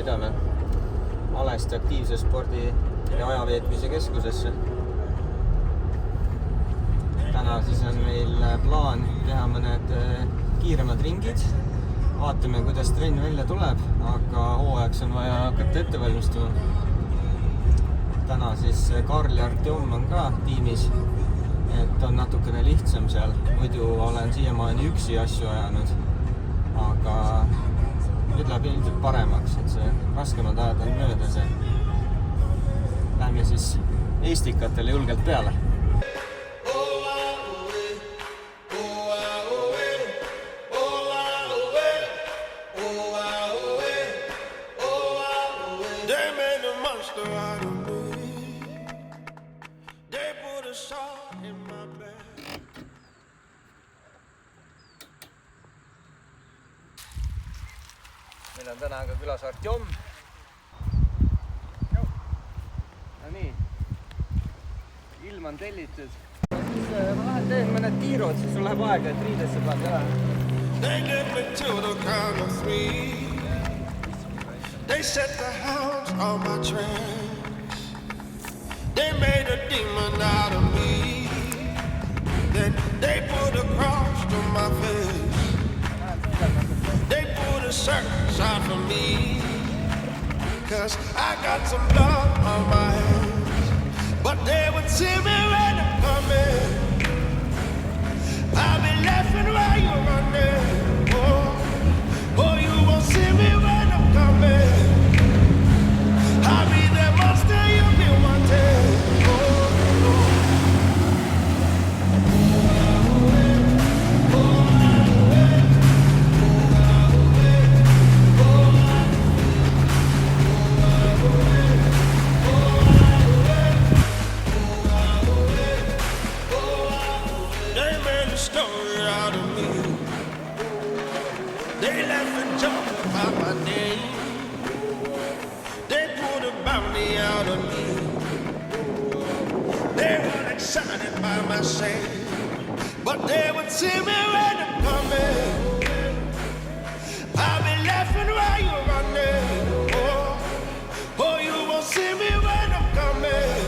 sõidame Alesti aktiivse spordi ja ajaveetmise keskusesse. Täna siis on meil plaan teha mõned kiiremad ringid. Vaatame, kuidas trenn välja tuleb, aga hooajaks on vaja hakata ette valmistuma. Täna siis Karl ja Artjom on ka tiimis, et on natukene lihtsam seal. Muidu olen siiamaani üksi asju ajanud, aga nüüd läheb ilmselt paremaks, et see raskemad ajad on möödas. Lähme siis Eestikatele julgelt peale. Meil on täna ka külas Artjom. No nii, ilm on tellitud. Siis ma lähen teen mõned tiirud, siis sul läheb aega, et riidesse paned ära. They get me to the count of 3. They set the hounds on my tracks. They made a demon out of me. Then they put a cross to my face. They put a circus out for me, 'cause I got some blood on my hands. But they would see me when I'm coming. I'll be laughing while you're running. Oh, you won't see me when I'm coming. I'll be the monster you've been wanting. They laugh and joke about my name. They put a bounty out of me. They weren't excited by my shame, but they would see me when I'm coming. I'll be laughing while you're running. Oh, you won't see me when I'm coming.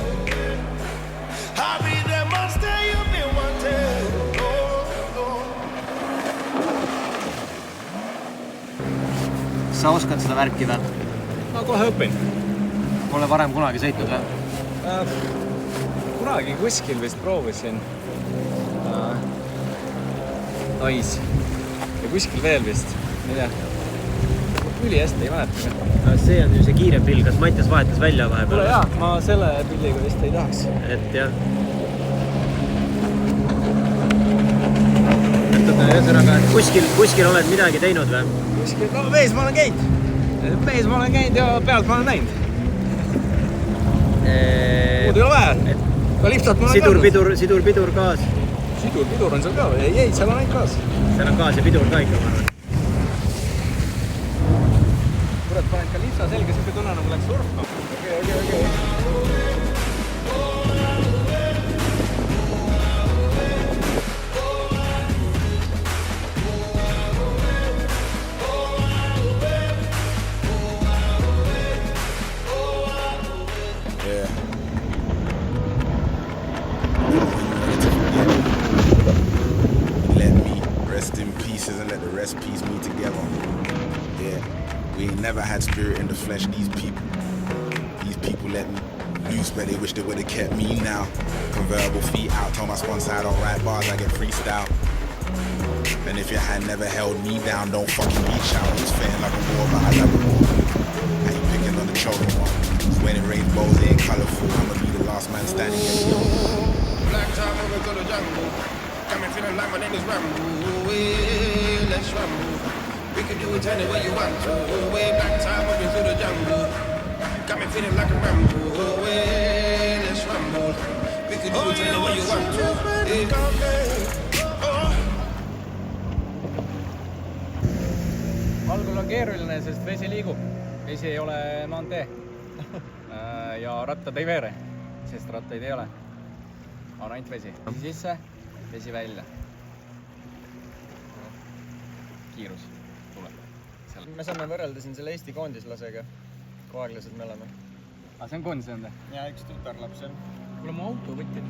I'll be the monster you've been wanting. Sa oskad seda värki või? Ma kohe õpin. Pole varem kunagi sõitnud või? Kunagi kuskil vist proovisin. Nois. Ja kuskil veel vist. Mida? Üli hästi ei mäleta. See on ju see kiire pill. Kas Mattias vahetas välja vahepeal? Kuule jaa, ma selle pilliga vist ei tahaks. Et jah. Ühesõnaga, kuskil oled midagi teinud või? Kuskil, no mees ma olen käinud. Mees ma olen käinud ja pealt ma olen näinud. Muud ei ole vähe. Ka lipsat ma olen käinud. Sidur-pidur gaas. Sidur-pidur on seal ka või? Ei, seal on ainult gaas. Seal on gaas ja pidur ka ikka, ma arvan. Kurat, paned ka lipsa selge, siuke tunne nagu läks surfma. Okei. Never had spirit in the flesh, these people let me loose, but they wish they would have kept me now. Convertible feet out, told my sponsor I don't write bars, I get freestyle. And if your hand never held me down, don't fucking reach out. I was fitting like a war, but I love it more. I ain't picking on the chosen one. When it rains bows, it ain't colourful. I'ma be the last man standing in the Black time over to the jungle. Got me feeling like my name is Rambo. Let's rumble. We can do it any way you want to. Way back time up into the jungle. Got me feeling like a Rambo. Let's rumble. We can do it any way you want to. Algul on keeruline, sest vesi liigub. Vesi ei ole maantee. Ja rattad ei veere, sest rattaid ei ole. On ainult vesi. Sisse, vesi välja. Kiirus tuleb. Me saame võrrelda siin selle Eesti koondislasega. kui aeglased me oleme. Aga see on konsend? Ja üks tütarlaps on. Kuule, mu auto võtib.